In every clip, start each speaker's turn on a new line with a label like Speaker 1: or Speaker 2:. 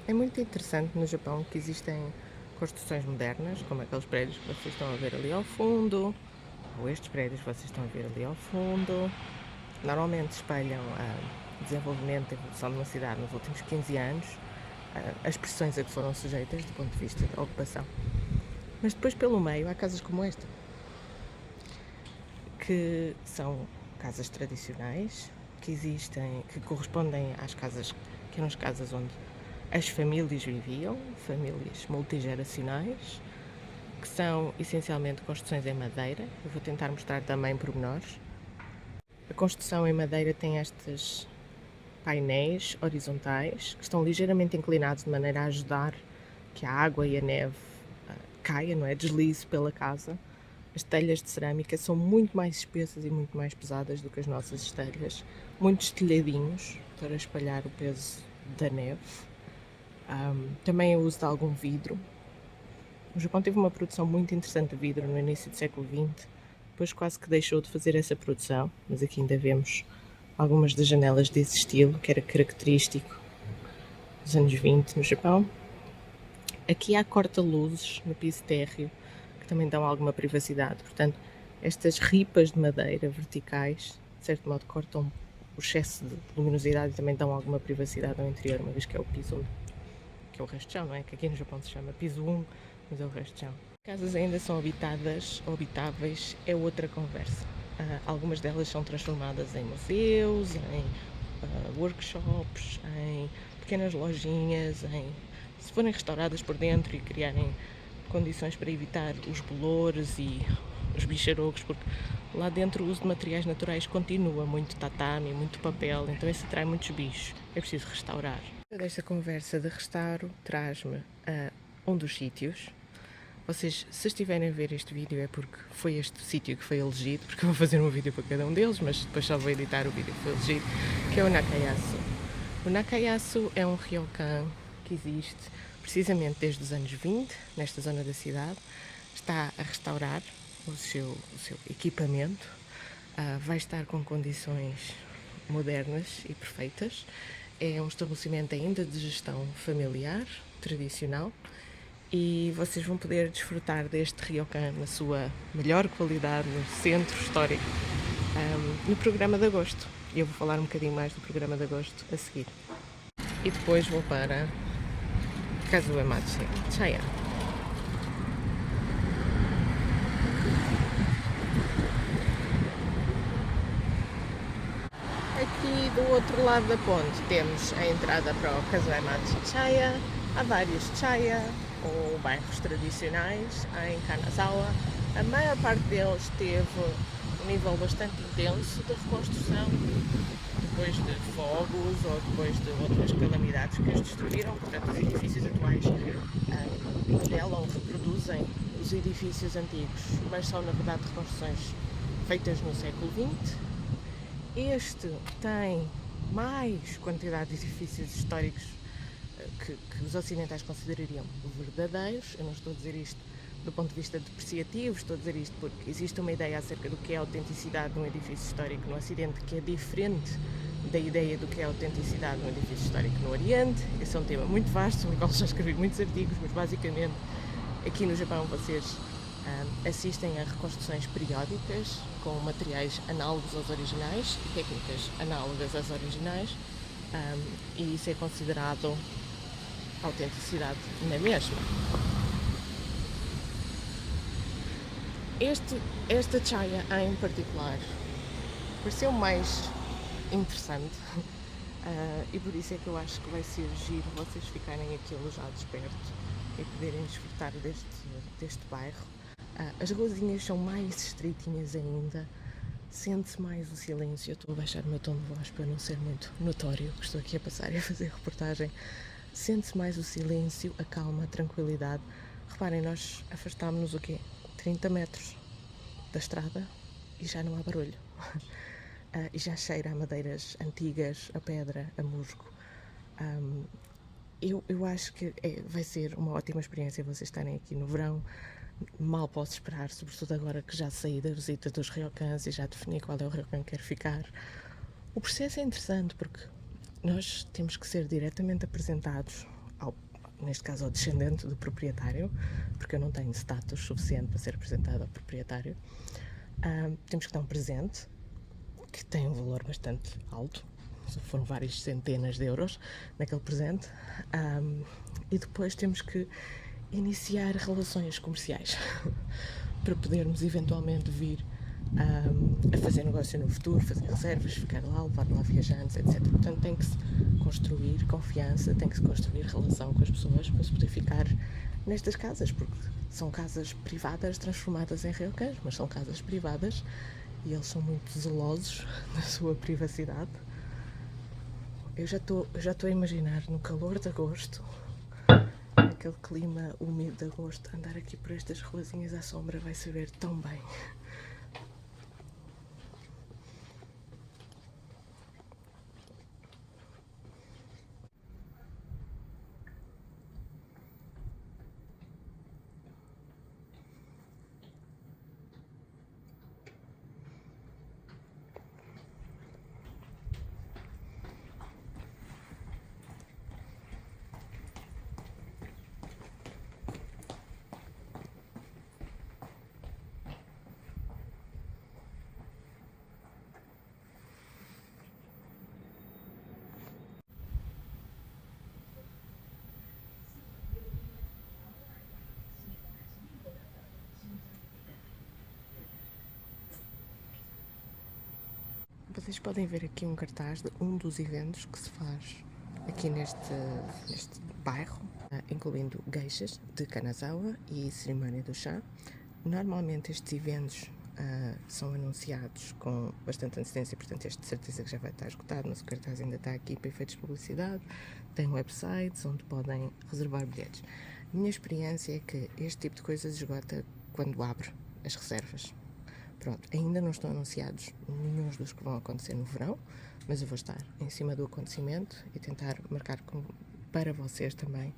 Speaker 1: É muito interessante no Japão que existem construções modernas, como aqueles prédios que vocês estão a ver ali ao fundo, ou estes prédios que vocês estão a ver ali ao fundo. Normalmente espelham o desenvolvimento e a evolução de uma cidade nos últimos 15 anos, as pressões a que foram sujeitas do ponto de vista da ocupação. Mas depois, pelo meio, há casas como esta, que são casas tradicionais, que existem, que correspondem às casas, que eram as casas onde as famílias viviam, famílias multigeracionais, que são essencialmente construções em madeira. Eu vou tentar mostrar também pormenores. A construção em madeira tem estes painéis horizontais que estão ligeiramente inclinados de maneira a ajudar que a água e a neve caia, não é? Deslize pela casa. As telhas de cerâmica são muito mais espessas e muito mais pesadas do que as nossas telhas. Muitos telhadinhos para espalhar o peso da neve. Também o uso de algum vidro. O Japão teve uma produção muito interessante de vidro no início do século XX, depois quase que deixou de fazer essa produção, mas aqui ainda vemos algumas das janelas desse estilo, que era característico dos anos 20 no Japão. Aqui há corta-luzes no piso térreo, que também dão alguma privacidade, portanto, estas ripas de madeira verticais, de certo modo, cortam o excesso de luminosidade e também dão alguma privacidade ao interior, uma vez que é o piso, que é o resto de chão, não é? Que aqui no Japão se chama piso 1, mas é o resto de chão. As casas ainda são habitadas ou habitáveis, é outra conversa. Algumas delas são transformadas em museus, em workshops, em pequenas lojinhas, se forem restauradas por dentro e criarem condições para evitar os bolores e os bicharocos, porque lá dentro o uso de materiais naturais continua, muito tatame, muito papel, então isso atrai muitos bichos, é preciso restaurar. Desta conversa de restauro traz-me a um dos sítios. Vocês, se estiverem a ver este vídeo, é porque foi este sítio que foi elegido, porque eu vou fazer um vídeo para cada um deles, mas depois só vou editar o vídeo que foi elegido, que é o Nakayasu. O Nakayasu é um ryokan que existe precisamente desde os anos 20, nesta zona da cidade. Está a restaurar o seu equipamento, vai estar com condições modernas e perfeitas. É um estabelecimento ainda de gestão familiar, tradicional, e vocês vão poder desfrutar deste ryokan na sua melhor qualidade no centro histórico, no programa de agosto. E eu vou falar um bocadinho mais do programa de agosto a seguir. E depois vou para Kazuemachi Chaya. Aqui do outro lado da ponte temos a entrada para o Kazuemachi Chaya. Há vários Chaya, ou bairros tradicionais, em Kanazawa. A maior parte deles teve um nível bastante intenso de reconstrução, depois de fogos ou depois de outras calamidades que os destruíram. Portanto, os edifícios atuais modelam, reproduzem os edifícios antigos, mas são na verdade reconstruções feitas no século XX. Este tem mais quantidade de edifícios históricos que os ocidentais considerariam verdadeiros. Eu não estou a dizer isto do ponto de vista depreciativo, estou a dizer isto porque existe uma ideia acerca do que é a autenticidade de um edifício histórico no Ocidente que é diferente da ideia do que é a autenticidade de um edifício histórico no Oriente. Esse é um tema muito vasto, sobre o qual já escrevi muitos artigos, mas basicamente aqui no Japão vocês assistem a reconstruções periódicas com materiais análogos aos originais e técnicas análogas às originais, e isso é considerado autenticidade na mesma. Esta chaya em particular pareceu mais interessante, e por isso é que eu acho que vai ser giro vocês ficarem aqui alojados perto e poderem desfrutar deste bairro. As ruazinhas são mais estreitinhas ainda, sente-se mais o silêncio. Eu estou a baixar o meu tom de voz para não ser muito notório que estou aqui a passar e a fazer reportagem. Sente-se mais o silêncio, a calma, a tranquilidade. Reparem, nós afastámos-nos o quê? 30 metros da estrada e já não há barulho. E já cheira a madeiras antigas, a pedra, a musgo. Eu acho que vai ser uma ótima experiência vocês estarem aqui no verão. Mal posso esperar, sobretudo agora que já saí da visita dos ryokans e já defini qual é o ryokan que quero ficar. O processo é interessante porque nós temos que ser diretamente apresentados neste caso ao descendente do proprietário, porque eu não tenho status suficiente para ser apresentado ao proprietário. Temos que dar um presente que tem um valor bastante alto, foram várias centenas de euros naquele presente, e depois temos que iniciar relações comerciais para podermos eventualmente vir a fazer negócio no futuro, fazer reservas, ficar lá, levar lá viajantes, etc. Portanto, tem que se construir confiança, tem que se construir relação com as pessoas para se poder ficar nestas casas, porque são casas privadas transformadas em RioCães, mas são casas privadas e eles são muito zelosos da sua privacidade. Eu já estou a imaginar no calor de agosto, aquele clima úmido de agosto, andar aqui por estas ruazinhas à sombra vai saber tão bem. Vocês podem ver aqui um cartaz de um dos eventos que se faz aqui neste bairro, incluindo geishas de Kanazawa e cerimónia do chá. Normalmente estes eventos são anunciados com bastante antecedência, portanto este de certeza que já vai estar esgotado, mas o cartaz ainda está aqui para efeitos de publicidade. Tem websites onde podem reservar bilhetes. A minha experiência é que este tipo de coisas esgota quando abre as reservas. Pronto, ainda não estão anunciados nenhum dos que vão acontecer no verão, mas eu vou estar em cima do acontecimento e tentar marcar para vocês também.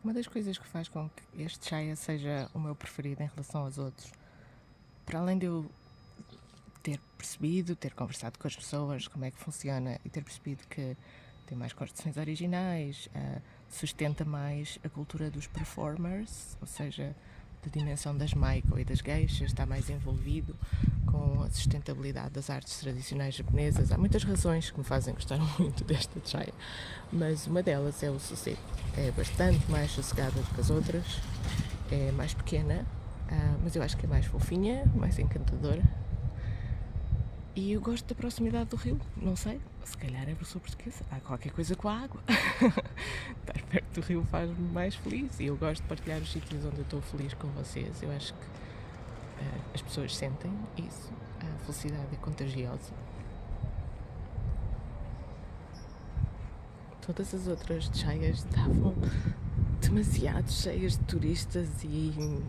Speaker 1: Uma das coisas que faz com que este chaya seja o meu preferido em relação aos outros, para além de eu ter percebido, ter conversado com as pessoas, como é que funciona e ter percebido que tem mais construções originais, sustenta mais a cultura dos performers, ou seja, da dimensão das maiko e das geishas, está mais envolvido com a sustentabilidade das artes tradicionais japonesas. Há muitas razões que me fazem gostar muito desta chaya, mas uma delas é o sossego. É bastante mais sossegada do que as outras, é mais pequena, mas eu acho que é mais fofinha, mais encantadora. E eu gosto da proximidade do rio, não sei, se calhar é por sua portuguesa, há qualquer coisa com a água. Estar perto do rio faz-me mais feliz e eu gosto de partilhar os sítios onde eu estou feliz com vocês. Eu acho que as pessoas sentem isso, a felicidade é contagiosa. Todas as outras chaias estavam demasiado cheias de turistas e,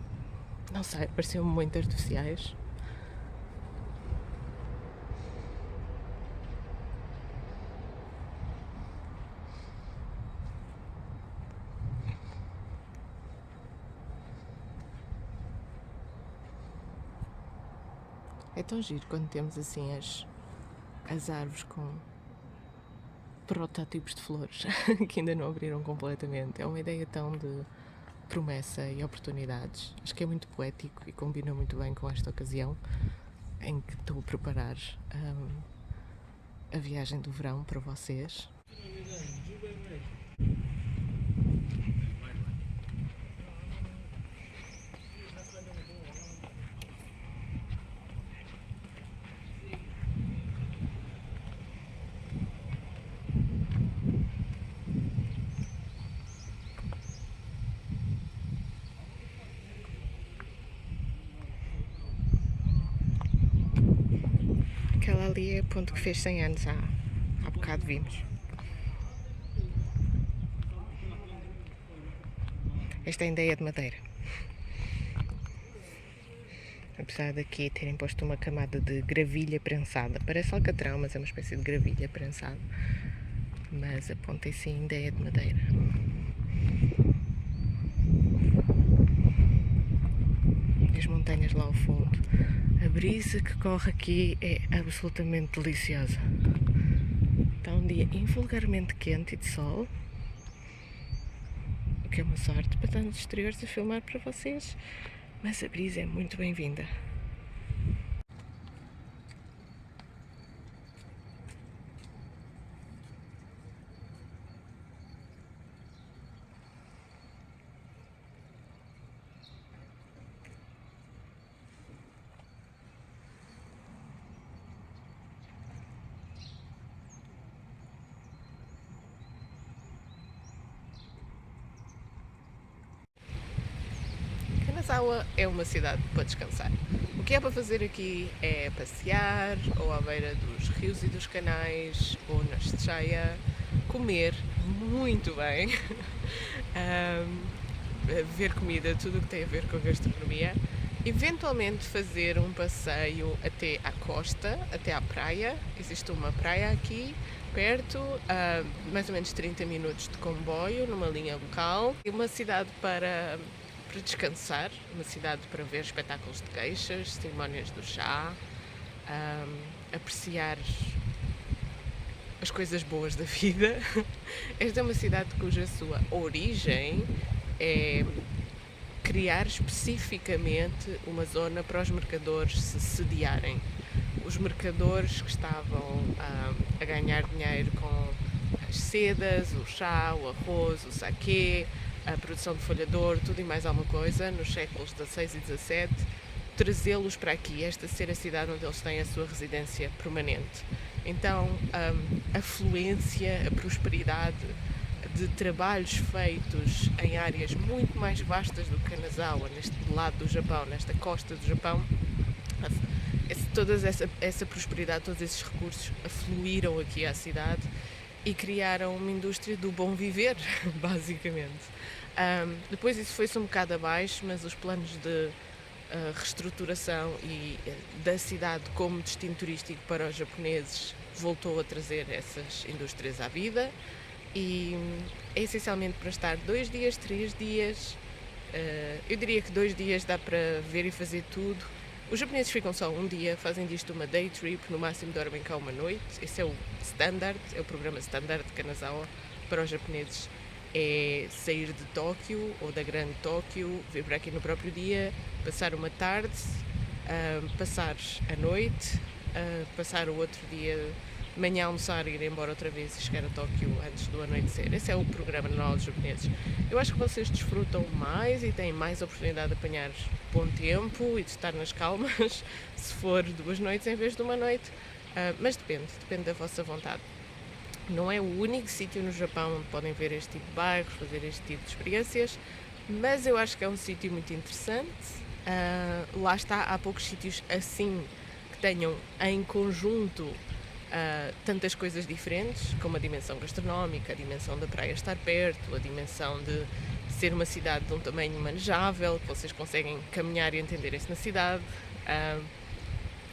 Speaker 1: não sei, pareciam muito artificiais. É tão giro quando temos assim as árvores com protótipos de flores que ainda não abriram completamente. É uma ideia tão de promessa e oportunidades. Acho que é muito poético e combina muito bem com esta ocasião em que estou a preparar a viagem do verão para vocês. Aquela ali é o ponto que fez 100 anos, há bocado vimos. Esta ainda é de madeira. Apesar daqui terem posto uma camada de gravilha prensada. Parece alcatrão, mas é uma espécie de gravilha prensada. Mas a ponta em si ainda é de madeira. E as montanhas lá ao fundo. A brisa que corre aqui é absolutamente deliciosa. Está um dia invulgarmente quente e de sol, o que é uma sorte para estar nos exteriores a filmar para vocês, mas a brisa é muito bem-vinda. Kanazawa é uma cidade para descansar. O que é para fazer aqui é passear, ou à beira dos rios e dos canais, ou na Cheia, comer muito bem, ver comida, tudo o que tem a ver com a gastronomia, eventualmente fazer um passeio até à costa, até à praia. Existe uma praia aqui perto, mais ou menos 30 minutos de comboio, numa linha local. É uma cidade para descansar, uma cidade para ver espetáculos de geishas, cerimónias do chá, apreciar as coisas boas da vida. Esta é uma cidade cuja sua origem é criar especificamente uma zona para os mercadores se sediarem. Os mercadores que estavam a ganhar dinheiro com as sedas, o chá, o arroz, o saquê, a produção de folha de ouro, tudo e mais alguma coisa, nos séculos XVI e XVII, trazê-los para aqui, esta ser a cidade onde eles têm a sua residência permanente. Então, a fluência, a prosperidade de trabalhos feitos em áreas muito mais vastas do que Kanazawa, neste lado do Japão, nesta costa do Japão, toda essa prosperidade, todos esses recursos afluíram aqui à cidade e criaram uma indústria do bom viver, basicamente. Depois isso foi-se um bocado abaixo, mas os planos de reestruturação e da cidade como destino turístico para os japoneses voltou a trazer essas indústrias à vida, e é essencialmente para estar 2 dias, 3 dias. Eu diria que 2 dias dá para ver e fazer tudo. Os japoneses ficam só um dia, fazem disto uma day trip, no máximo dormem cá uma noite. Esse é o standard, é o programa standard de Kanazawa para os japoneses. É sair de Tóquio ou da grande Tóquio, vir para aqui no próprio dia, passar uma tarde, passar a noite, passar o outro dia de manhã, almoçar, ir embora outra vez e chegar a Tóquio antes do anoitecer. Esse é o programa normal dos japoneses. Eu acho que vocês desfrutam mais e têm mais oportunidade de apanhar bom tempo e de estar nas calmas se for 2 noites em vez de uma noite, mas depende da vossa vontade. Não é o único sítio no Japão onde podem ver este tipo de bairros, fazer este tipo de experiências, mas eu acho que é um sítio muito interessante. Lá está, há poucos sítios assim que tenham em conjunto tantas coisas diferentes, como a dimensão gastronómica, a dimensão da praia estar perto, a dimensão de ser uma cidade de um tamanho manejável, que vocês conseguem caminhar e entender-se na cidade.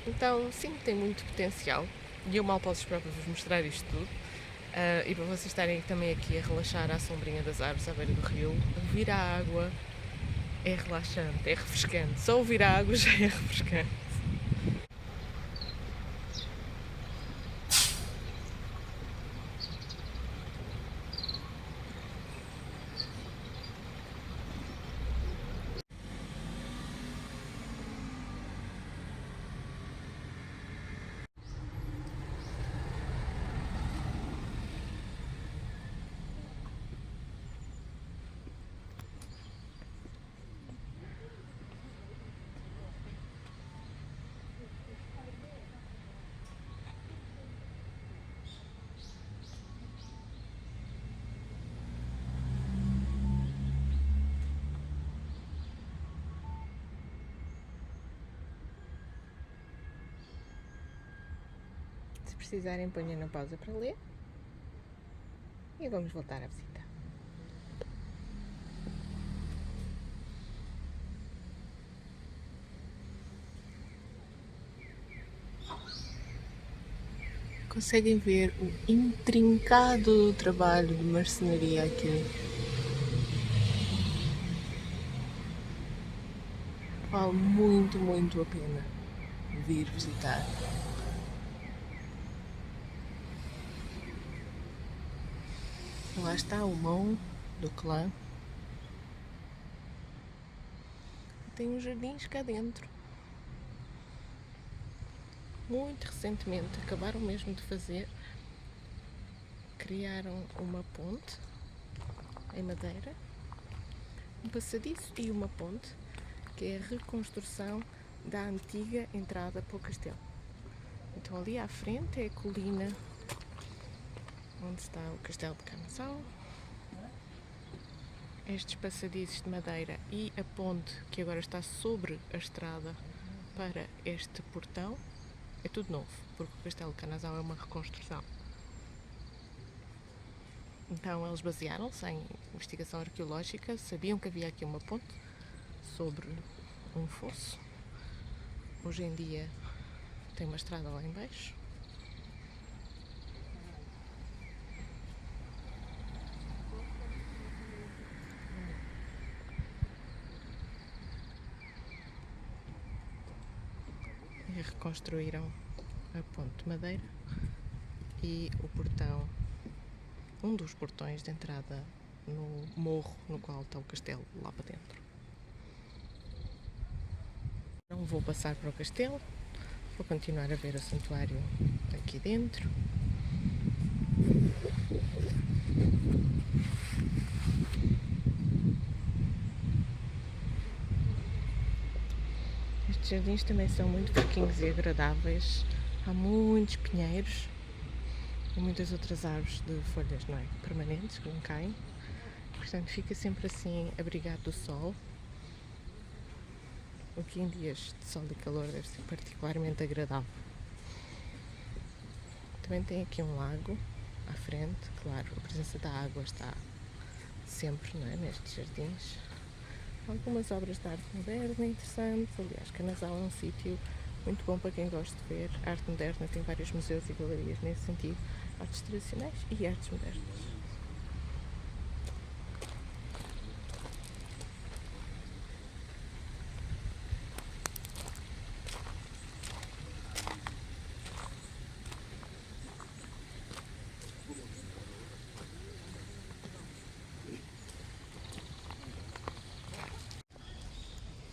Speaker 1: Então, sim, tem muito potencial e eu mal posso esperar para vos mostrar isto tudo. E para vocês estarem também aqui a relaxar à sombrinha das árvores à beira do rio, ouvir a água é relaxante, é refrescante. Só ouvir a água já é refrescante. precisarem, ponham na pausa para ler e vamos voltar à visita. Conseguem ver o intrincado trabalho de marcenaria aqui. Vale muito, muito a pena vir visitar. Lá está o mão do clã. Tem uns jardins cá dentro. Muito recentemente acabaram mesmo de fazer. Criaram uma ponte em madeira, um passadiço e uma ponte, que é a reconstrução da antiga entrada para o castelo. Então ali à frente é a colina onde está o castelo de Canaçal. Estes passadiços de madeira e a ponte que agora está sobre a estrada para este portão é tudo novo, porque o castelo de Canaçal é uma reconstrução. Então eles basearam-se em investigação arqueológica, sabiam que havia aqui uma ponte sobre um fosso. Hoje em dia tem uma estrada lá em baixo. E reconstruíram a ponte de madeira e o portão, um dos portões de entrada no morro no qual está o castelo, lá para dentro. Não vou passar para o castelo, vou continuar a ver o santuário aqui dentro. Estes jardins também são muito fresquinhos e agradáveis. Há muitos pinheiros e muitas outras árvores de folhas, não é, permanentes, que não caem. Portanto, fica sempre assim abrigado do sol. O que em dias de sol e calor deve ser particularmente agradável. Também tem aqui um lago à frente, claro, a presença da água está sempre, não é, nestes jardins. Algumas obras de arte moderna interessantes. Aliás, Canaçal é um sítio muito bom para quem gosta de ver arte moderna. Tem vários museus e galerias nesse sentido, artes tradicionais e artes modernas.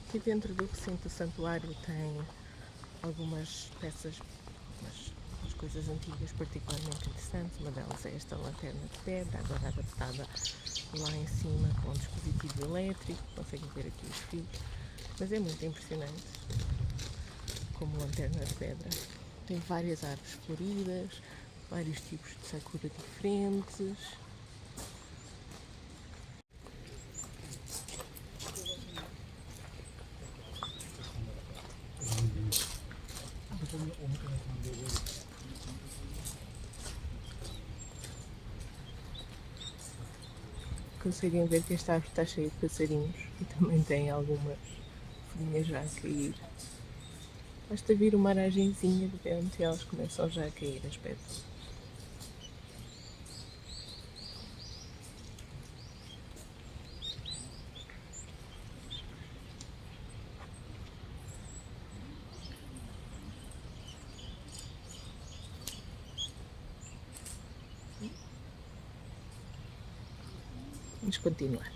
Speaker 1: Aqui dentro do recinto do santuário tem algumas peças, umas coisas antigas particularmente interessantes. Uma delas é esta lanterna de pedra, agora adaptada lá em cima com um dispositivo elétrico. Conseguem ver aqui os fios, mas é muito impressionante como lanterna de pedra. Tem várias árvores floridas, vários tipos de sakura diferentes. Conseguem ver que esta árvore está cheia de passarinhos e também tem algumas folhinhas já a cair. Basta vir uma aragenzinha de vento e elas começam já a cair as pedras. Vamos continuar.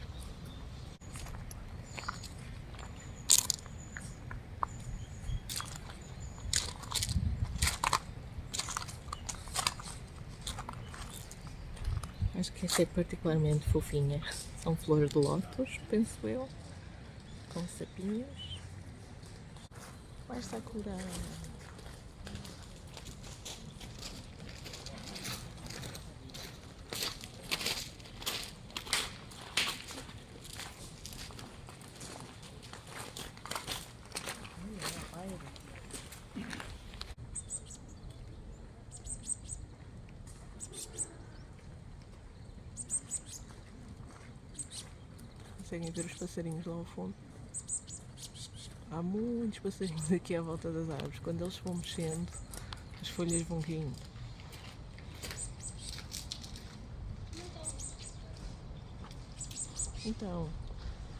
Speaker 1: Acho que esta é particularmente fofinha. São flores de lótus, penso eu, com sapinhos. Lá está a curar. Conseguem ver os passarinhos lá ao fundo? Há muitos passarinhos aqui à volta das árvores. Quando eles vão mexendo, as folhas vão caindo. Então,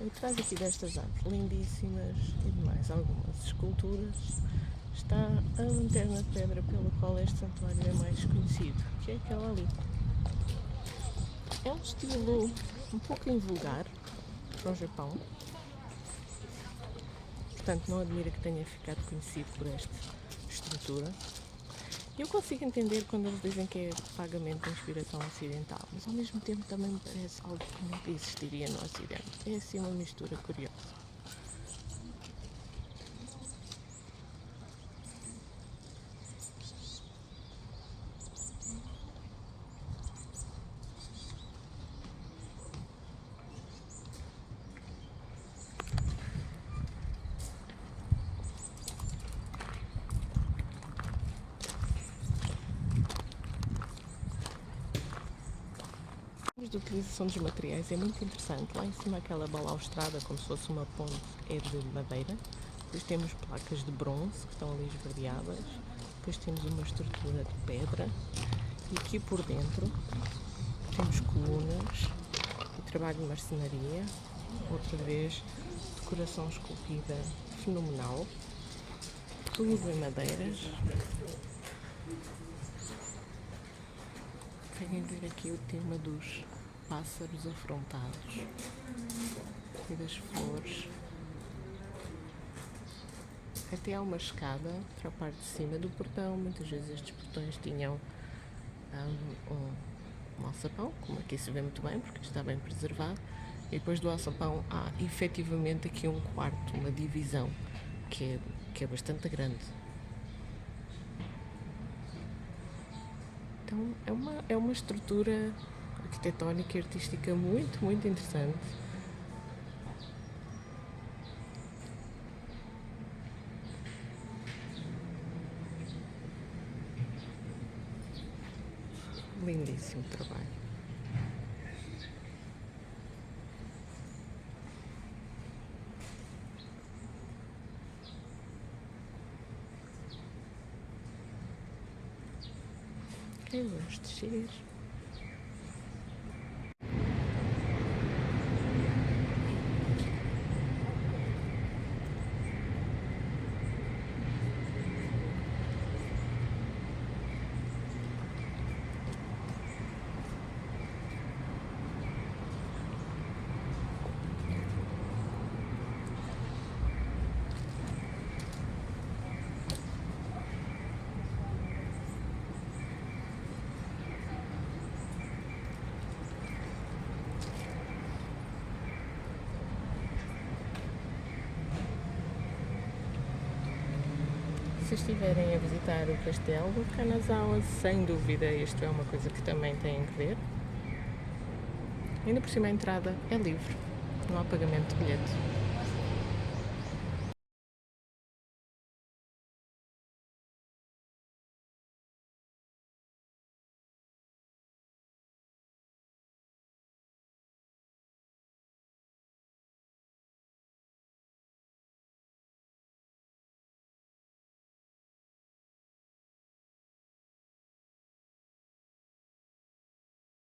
Speaker 1: atrás aqui destas árvores lindíssimas e de mais algumas esculturas está a lanterna de pedra pela qual este santuário é mais conhecido, que é aquela ali. É um estilo um pouco invulgar para o Japão, portanto não admira que tenha ficado conhecido por esta estrutura. Eu consigo entender quando eles dizem que é vagamente de inspiração ocidental, mas ao mesmo tempo também me parece algo que nunca existiria no Ocidente. É assim uma mistura curiosa. A utilização dos materiais é muito interessante. Lá em cima aquela balaustrada, como se fosse uma ponte, é de madeira. Depois temos placas de bronze que estão ali esverdeadas. Depois temos uma estrutura de pedra. E aqui por dentro temos colunas e trabalho de marcenaria. Outra vez, decoração esculpida fenomenal. Tudo em madeiras. Conseguem ver aqui o tema dos pássaros afrontados e das flores. Até há uma escada para a parte de cima do portão. Muitas vezes estes portões tinham um alçapão, como aqui se vê muito bem, porque está bem preservado. E depois do alçapão há efetivamente aqui um quarto, uma divisão, que é bastante grande. Então é uma estrutura arquitetónica e artística muito, muito interessante. Lindíssimo trabalho. Ok, vamos descer. Se estiverem a visitar o castelo de Kanazawa, sem dúvida, isto é uma coisa que também têm que ver. Ainda por cima a entrada é livre, não há pagamento de bilhete.